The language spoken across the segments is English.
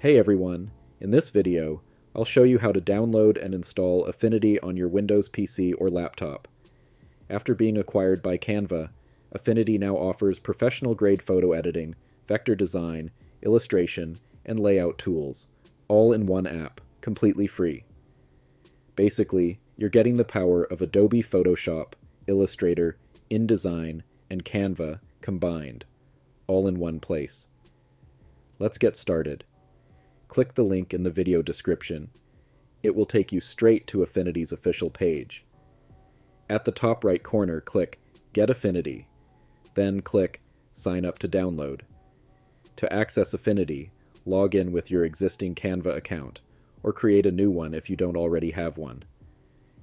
Hey everyone, in this video, I'll show you how to download and install Affinity on your Windows PC or laptop. After being acquired by Canva, Affinity now offers professional-grade photo editing, vector design, illustration, and layout tools, all in one app, completely free. Basically, you're getting the power of Adobe Photoshop, Illustrator, InDesign, and Canva combined, all in one place. Let's get started. Click the link in the video description. It will take you straight to Affinity's official page. At the top right corner, click Get Affinity. Then click Sign up to download. To access Affinity, log in with your existing Canva account, or create a new one if you don't already have one.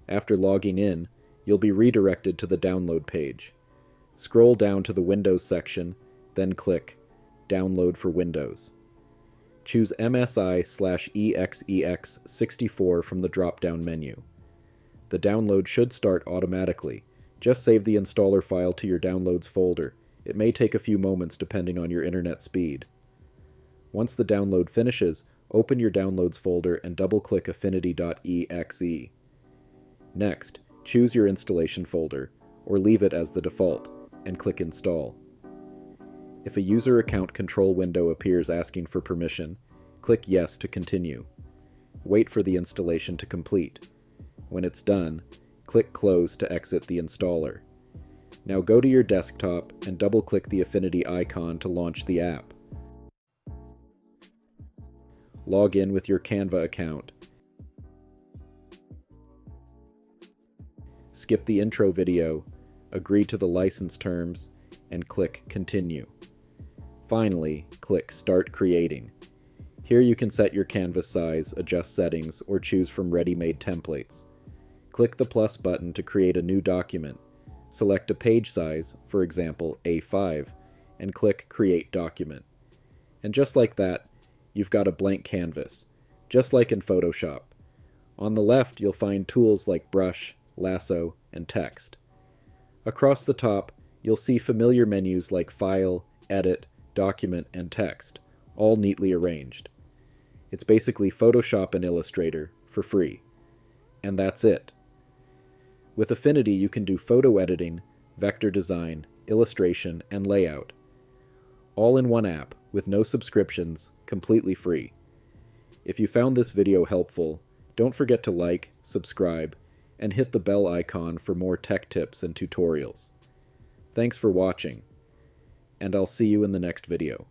After logging in, you'll be redirected to the download page. Scroll down to the Windows section, then click Download for Windows. Choose MSI/EXEX64 from the drop-down menu. The download should start automatically. Just save the installer file to your Downloads folder. It may take a few moments depending on your internet speed. Once the download finishes, open your Downloads folder and double-click affinity.exe. Next, choose your installation folder, or leave it as the default, and click Install. If a user account control window appears asking for permission, click Yes to continue. Wait for the installation to complete. When it's done, click Close to exit the installer. Now go to your desktop and double-click the Affinity icon to launch the app. Log in with your Canva account. Skip the intro video, agree to the license terms, and click Continue. Finally, click Start Creating. Here you can set your canvas size, adjust settings, or choose from ready-made templates. Click the plus button to create a new document. Select a page size, for example A5, and click Create Document. And just like that, you've got a blank canvas, just like in Photoshop. On the left, you'll find tools like Brush, Lasso, and Text. Across the top, you'll see familiar menus like File, Edit, Document, and Text, all neatly arranged. It's basically Photoshop and Illustrator for free. And that's it. With Affinity, you can do photo editing, vector design, illustration, and layout. All in one app, with no subscriptions, completely free. If you found this video helpful, don't forget to like, subscribe, and hit the bell icon for more tech tips and tutorials. Thanks for watching, and I'll see you in the next video.